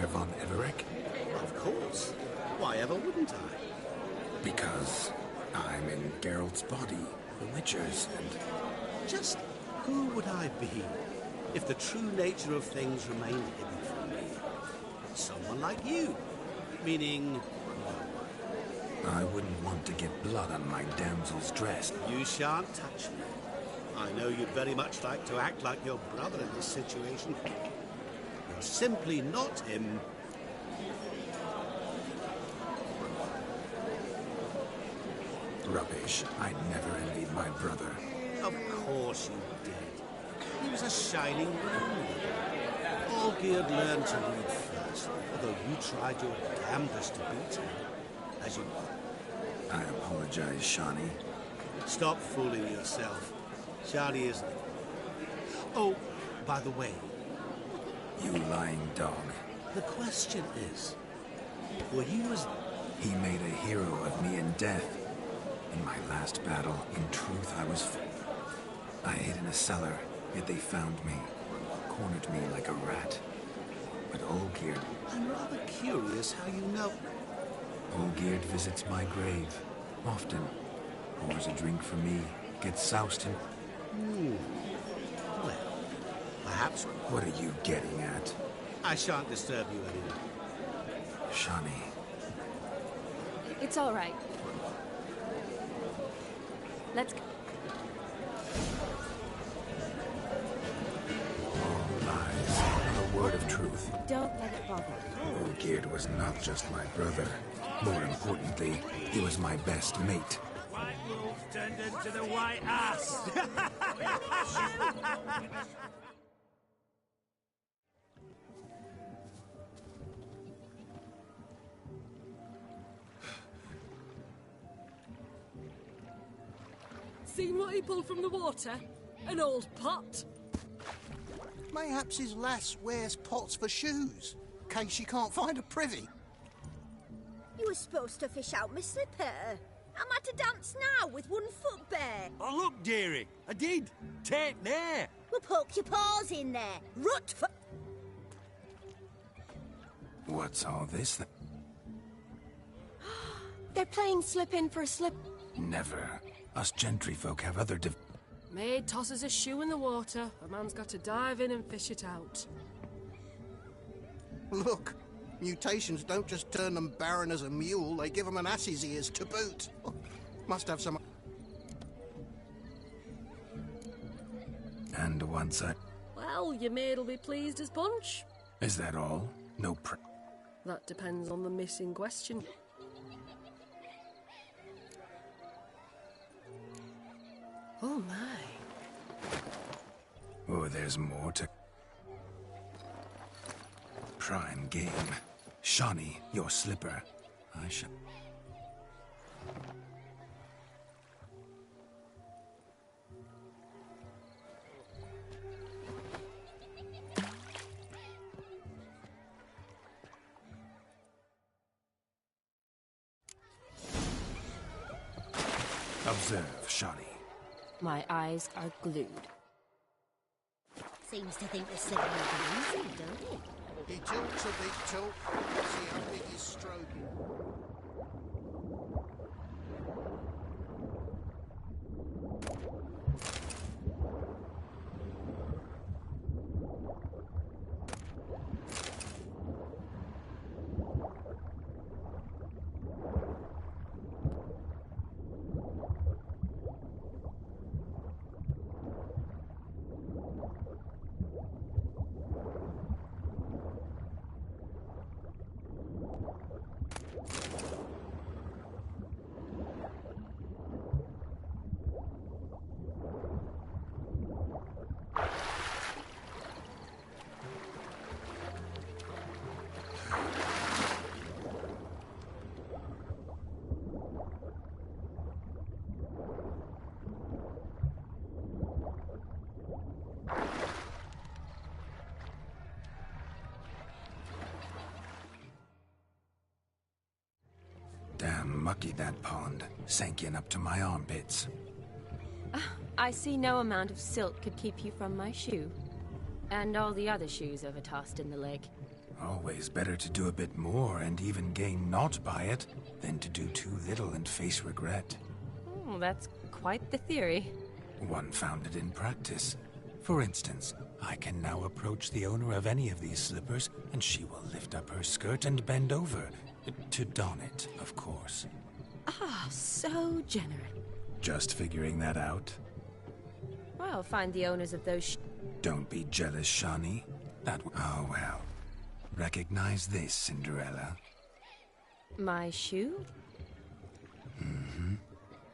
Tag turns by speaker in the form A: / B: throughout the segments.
A: von Everec?
B: Of course. Why ever wouldn't I?
A: Because I'm in Geralt's body, the Witcher's, and...
B: Just who would I be if the true nature of things remained hidden from me? Someone like you. Meaning...
A: I wouldn't want to get blood on my damsel's dress.
B: You shan't touch me. I know you'd very much like to act like your brother in this situation. You're simply not him.
A: Rubbish. I never envied my brother.
B: Of course you did. He was a shining Roman. Olgierd learned to read first, although you tried your damnedest to beat him. As you...
A: I apologize, Shani.
B: Stop fooling yourself. Shani isn't. Oh, by the way...
A: You lying dog.
B: The question is, were you as...
A: He made a hero of me in death. In my last battle, in truth, I hid in a cellar, yet they found me. Cornered me like a rat. But Olgierd...
B: I'm rather curious how you know...
A: Olgierd visits my grave, often. Pours a drink for me, gets soused in...
B: Well, perhaps...
A: What are you getting at?
B: I shan't disturb you anymore.
A: Shani.
C: It's all right. Let's go.
A: All lies, not a word of truth.
C: Don't let it bother.
A: Olgierd was not just my brother. More importantly, he was my best mate.
D: White wolf turned into the white ass.
E: Seen what he pulled from the water? An old pot?
F: Mayhaps his lass wears pots for shoes, in case she can't find a privy.
G: You were supposed to fish out my slipper. I'm at a dance now with one foot bare.
D: Oh, look, dearie. I did. Take there.
G: Well, poke your paws in there. Rut for...
A: What's all this?
C: They're playing slip in for a slip.
A: Never. Us gentry folk have other
E: Maid tosses a shoe in the water. A man's got to dive in and fish it out.
F: Look, mutations don't just turn them barren as a mule, they give them an ass's ears to boot. Must have some...
A: And once
E: Well, your maid'll be pleased as punch.
A: Is that all? No
E: That depends on the miss in question. Oh my.
A: Oh, there's more to... Prime game. Shani, your slipper. I shall... Observe, Shani.
C: My eyes are glued.
G: Seems to think the slipper will be easy, don't it?
F: He tilts a big tilt. See how big his stroke is.
A: Damn mucky that pond. Sank in up to my armpits.
C: I see no amount of silt could keep you from my shoe. And all the other shoes ever tossed in the lake.
A: Always better to do a bit more and even gain naught by it than to do too little and face regret.
C: Oh, that's quite the theory.
A: One founded in practice. For instance, I can now approach the owner of any of these slippers, and she will lift up her skirt and bend over. To don it, of course.
C: Ah, so generous.
A: Just figuring that out?
C: Well, find the owners of those
A: Don't be jealous, Shani. Oh well. Recognize this, Cinderella.
C: My shoe?
A: Mm-hmm.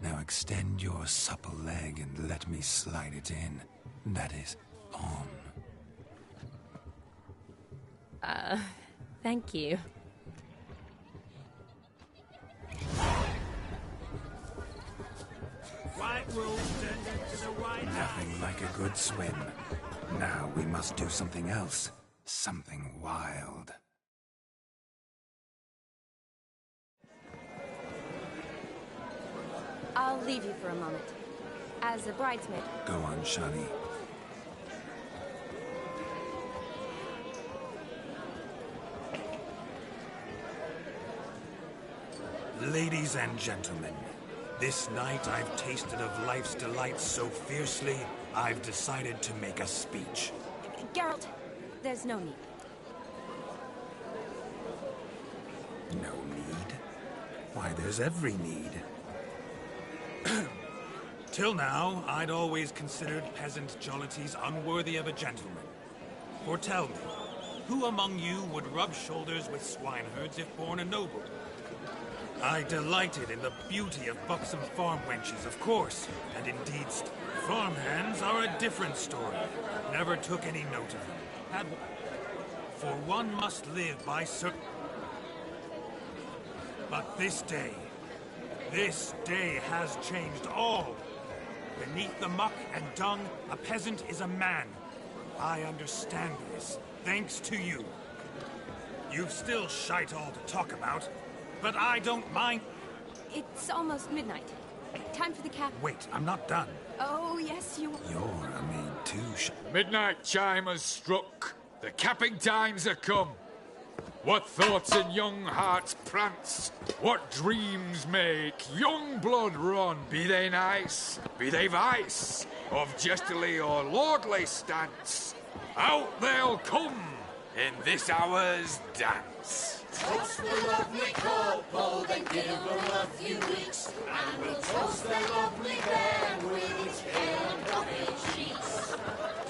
A: Now extend your supple leg and let me slide it in. That is, on.
C: Thank you.
D: White wolves turned into the white
A: Nothing like a good swim. Now we must do something else. Something wild.
C: I'll leave you for a moment. As a bridesmaid.
A: Go on, Shani. Ladies and gentlemen, this night I've tasted of life's delights so fiercely, I've decided to make a speech.
C: Geralt, there's no need.
A: No need? Why, there's every need. Till now, I'd always considered peasant jollities unworthy of a gentleman. For tell me, who among you would rub shoulders with swineherds if born a noble? I delighted in the beauty of buxom farm wenches, of course, and indeed farmhands are a different story. Never took any note of them. For one must live by certain... But this day has changed all. Beneath the muck and dung, a peasant is a man. I understand this, thanks to you. You've still shite all to talk about, but I don't mind.
C: It's almost midnight. Time for the cap.
A: Wait, I'm not done.
C: Oh, yes, you...
A: You're a maid too,
H: Midnight chime has struck. The capping times are come. What thoughts in young hearts prance? What dreams make young blood run? Be they nice, be they vice, of jestily or lordly stance, out they'll come in this hour's dance.
I: Toast the lovely couple, then give them a few weeks, and we'll toast the lovely band with its pale and puffy cheeks.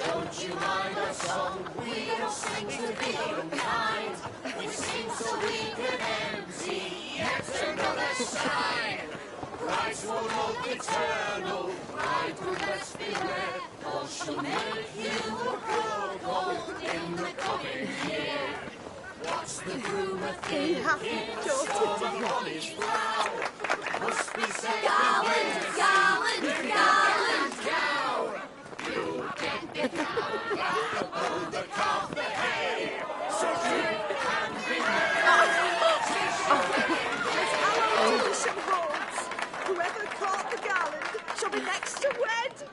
I: Don't you mind our song? We don't sing to be unkind. We sing so we can empty yet another side. Brides will look eternal, bridegroom let's beware, or she'll make you a gold in the coming year. What's the groom a thinking? It's all on his brow. Must be said gallant, gallant, gallant cow. You get the cow, pull the calf the hay. So you can be
J: Whoever caught the gallant shall be next to wed.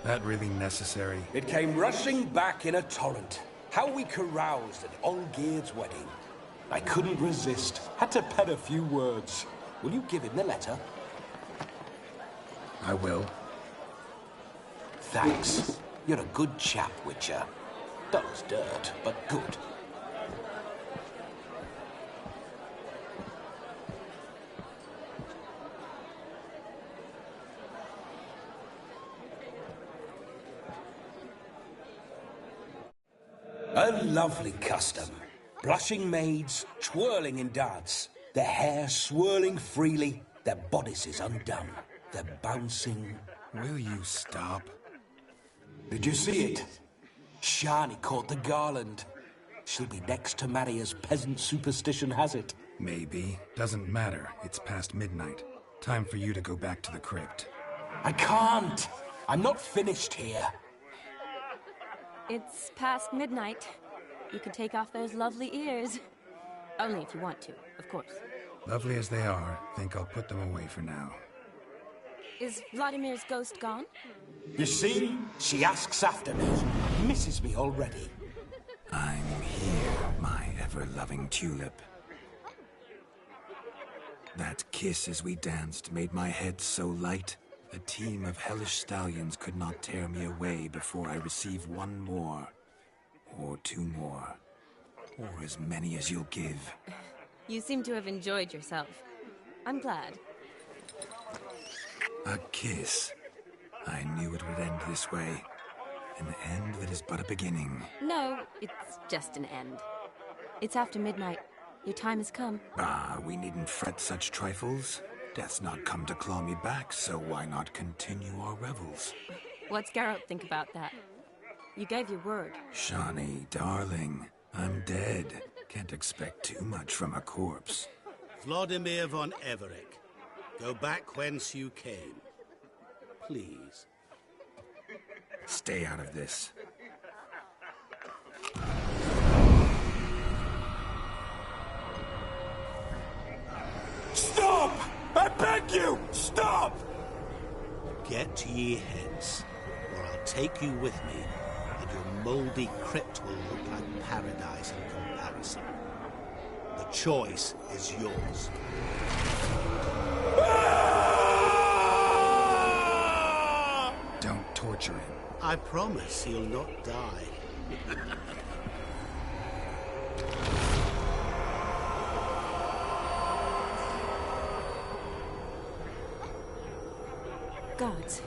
A: That really necessary?
K: It came rushing back in a torrent. How we caroused at Olgierd's wedding. I couldn't resist. Had to pen a few words. Will you give him the letter?
A: I will.
K: Thanks. You're a good chap, Witcher. Dull's dirt, but good. A lovely custom. Blushing maids, twirling in dance, their hair swirling freely, their bodices undone. They're bouncing.
A: Will you stop?
K: Did you see it? Shani caught the garland. She'll be next to marry as peasant superstition has it.
A: Maybe. Doesn't matter. It's past midnight. Time for you to go back to the crypt.
K: I can't. I'm not finished here.
C: It's past midnight. You can take off those lovely ears. Only if you want to, of course.
A: Lovely as they are, think I'll put them away for now.
C: Is Vladimir's ghost gone?
K: You see? She asks after me. Misses me already.
A: I'm here, my ever-loving tulip. That kiss as we danced made my head so light. A team of hellish stallions could not tear me away before I receive one more. Or two more. Or as many as you'll give.
C: You seem to have enjoyed yourself. I'm glad.
A: A kiss. I knew it would end this way. An end that is but a beginning.
C: No, it's just an end. It's after midnight. Your time has come.
A: Ah, we needn't fret such trifles. Death's not come to claw me back, so why not continue our revels?
C: What's Geralt think about that? You gave your word.
A: Shani, darling, I'm dead. Can't expect too much from a corpse.
B: Vladimir von Everec, go back whence you came. Please.
A: Stay out of this.
K: Stop! I beg you! Stop!
B: Get ye hence, or I'll take you with me, and your mouldy crypt will look like paradise in comparison. The choice is yours.
A: Don't torture him.
B: I promise he'll not die.
C: Gods,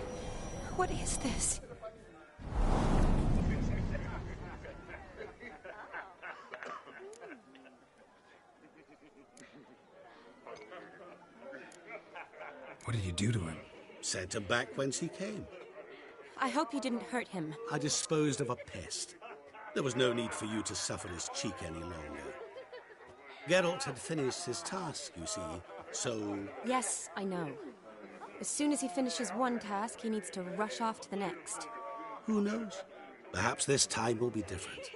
C: what is this?
A: What did you do to him?
B: Sent him back whence he came.
C: I hope you didn't hurt him.
B: I disposed of a pest. There was no need for you to suffer his cheek any longer. Geralt had finished his task, you see, so...
C: Yes, I know. As soon as he finishes one task, he needs to rush off to the next.
B: Who knows? Perhaps this time will be different.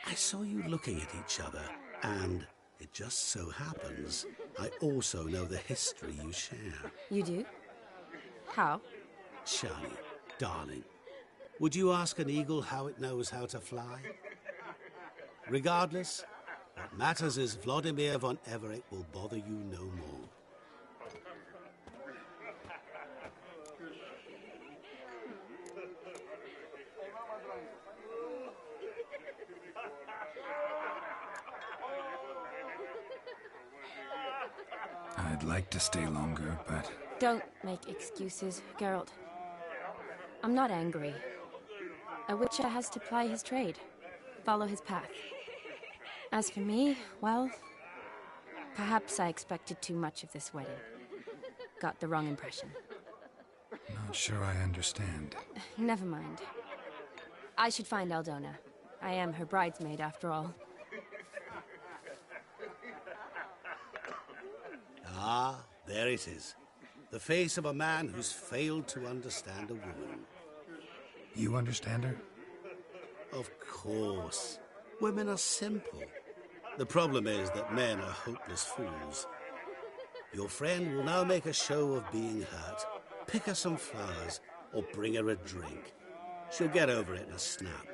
B: I saw you looking at each other, and it just so happens I also know the history you share.
C: You do? How?
B: Shani, darling, would you ask an eagle how it knows how to fly? Regardless, what matters is Vladimir von Everec will bother you no more.
A: I'd like to stay longer, but...
C: Don't make excuses, Geralt. I'm not angry. A Witcher has to ply his trade, follow his path. As for me, well, perhaps I expected too much of this wedding. Got the wrong impression.
A: Not sure I understand.
C: Never mind. I should find Aldona. I am her bridesmaid, after all.
B: Ah, there it is. The face of a man who's failed to understand a woman.
A: You understand her?
B: Of course. Women are simple. The problem is that men are hopeless fools. Your friend will now make a show of being hurt, pick her some flowers, or bring her a drink. She'll get over it in a snap.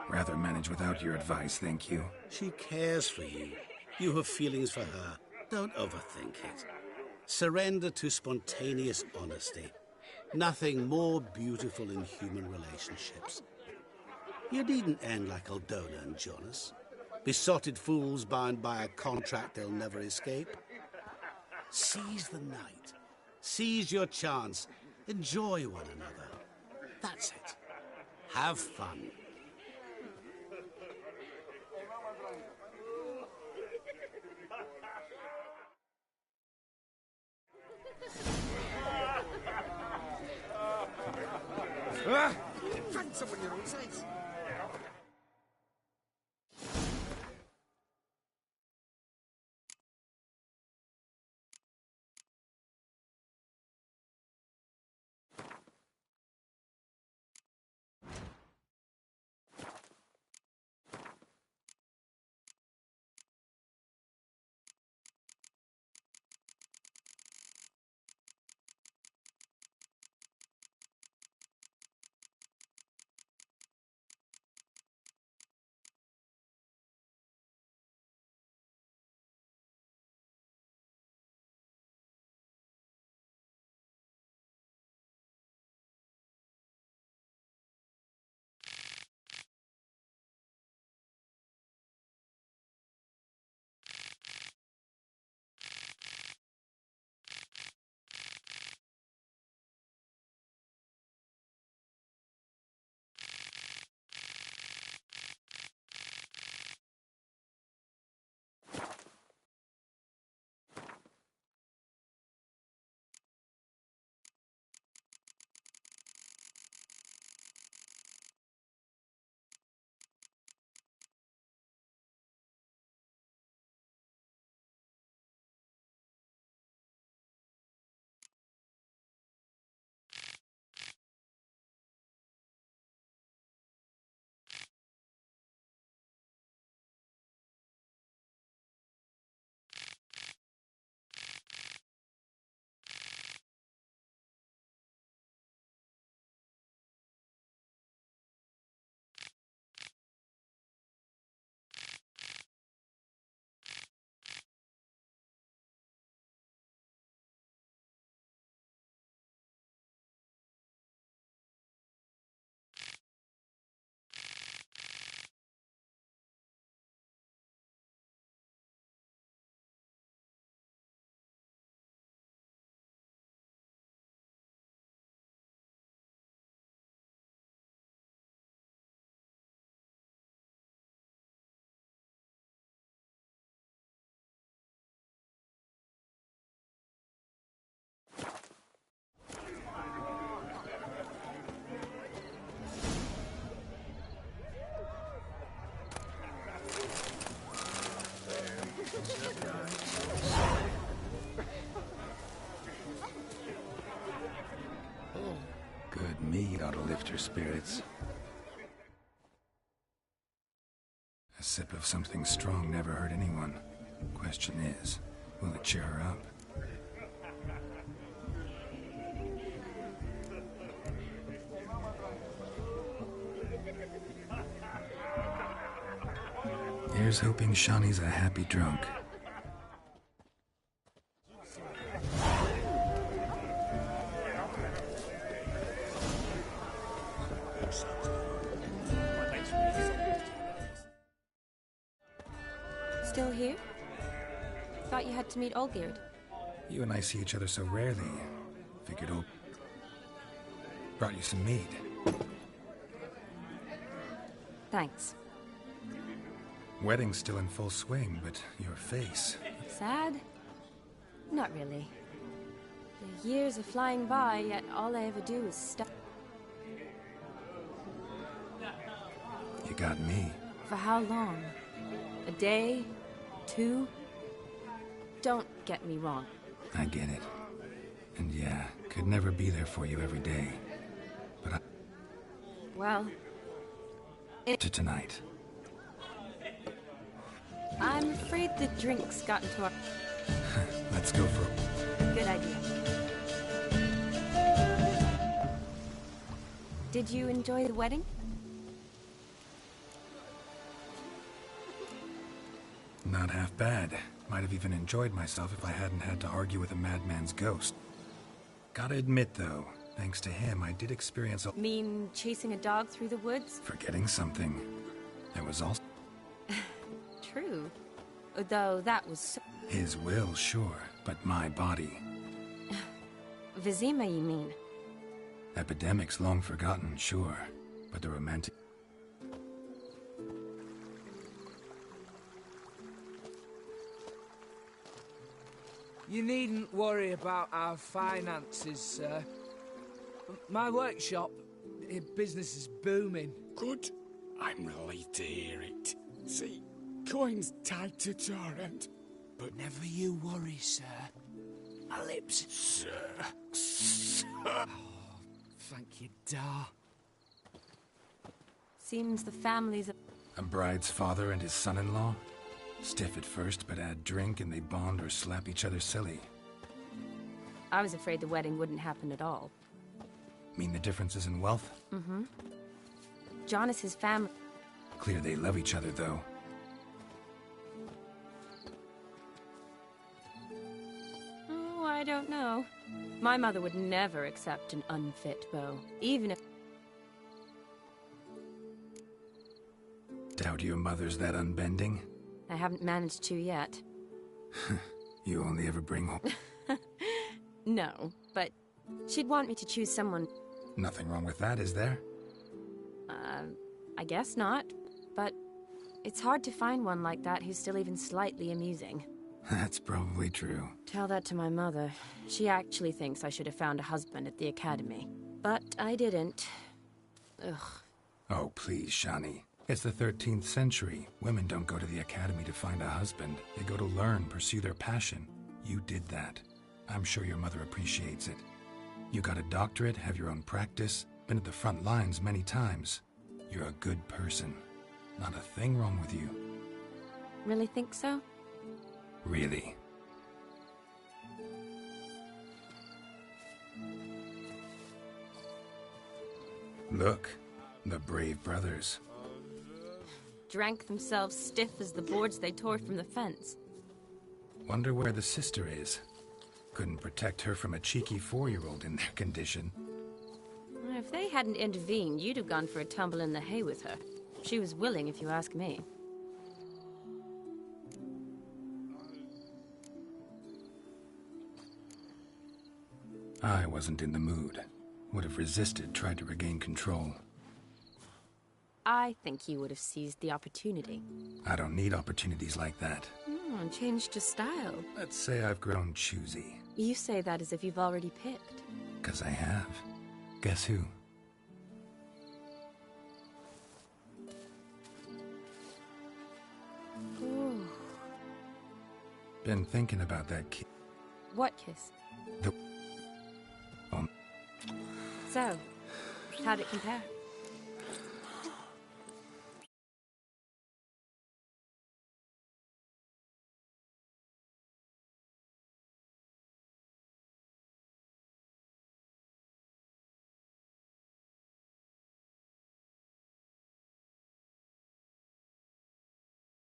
A: Rather manage without your advice, thank you.
B: She cares for you. You have feelings for her. Don't overthink it. Surrender to spontaneous honesty. Nothing more beautiful in human relationships. You needn't end like Aldona and Jonas. Besotted fools bound by a contract they'll never escape. Seize the night. Seize your chance. Enjoy one another. That's it. Have fun.
L: Find someone your own size.
A: Good mead ought to lift her spirits. A sip of something strong never hurt anyone. Question is, will it cheer her up? Here's hoping Shawnee's a happy drunk.
C: Still here? Thought you had to meet Olgierd.
A: You and I see each other so rarely. Figured brought you some mead.
C: Thanks.
A: Wedding's still in full swing, but your face...
C: Sad? Not really. The years are flying by, yet all I ever do is stuff.
A: You got me.
C: For how long? A day? 2? Don't get me wrong.
A: I get it. And yeah, could never be there for you every day. But I...
C: Well...
A: To tonight.
C: I'm afraid the drinks got into our...
A: Let's go for
C: Good idea. Did you enjoy the wedding?
A: Not half bad. Might have even enjoyed myself if I hadn't had to argue with a madman's ghost. Gotta admit, though, thanks to him, I did experience a...
C: Mean chasing a dog through the woods?
A: Forgetting something. There was also...
C: True. Though that was so...
A: His will, sure, but my body.
C: Vizima, you mean?
A: Epidemics long forgotten, sure, but the romantic...
M: You needn't worry about our finances, sir. My workshop, Business is booming.
L: Good. I'm relieved to hear it. See, coin's tight to Torrent. But
M: never you worry, sir. My lips.
L: Sir.
M: Oh, thank you, Dar.
C: Seems the family's
A: A bride's father and his son-in-law? Stiff at first, but add drink and they bond or slap each other silly.
C: I was afraid the wedding wouldn't happen at all.
A: Mean the differences in wealth?
C: Mm-hmm. John is his family.
A: Clear they love each other, though.
C: Oh, I don't know. My mother would never accept an unfit beau, even if...
A: Doubt your mother's that unbending?
C: I haven't managed to yet.
A: You only ever bring home...
C: No, but she'd want me to choose someone...
A: Nothing wrong with that, is there?
C: I guess not. But it's hard to find one like that who's still even slightly amusing.
A: That's probably true.
C: Tell that to my mother. She actually thinks I should have found a husband at the academy. But I didn't. Ugh.
A: Oh, please, Shani. It's the 13th century. Women don't go to the academy to find a husband. They go to learn, pursue their passion. You did that. I'm sure your mother appreciates it. You got a doctorate, have your own practice, been at the front lines many times. You're a good person. Not a thing wrong with you.
C: Really think so?
A: Really. Look, the brave brothers.
C: Drank themselves stiff as the boards they tore from the fence.
A: Wonder where the sister is. Couldn't protect her from a cheeky 4-year-old in their condition.
C: If they hadn't intervened, you'd have gone for a tumble in the hay with her. She was willing, if you ask me.
A: I wasn't in the mood. Would have resisted, tried to regain control.
C: I think you would have seized the opportunity.
A: I don't need opportunities like that.
C: And changed your style.
A: Let's say I've grown choosy.
C: You say that as if you've already picked.
A: 'Cause I have. Guess who?
C: Ooh.
A: Been thinking about that kiss.
C: What kiss?
A: The...
C: So, how'd it compare?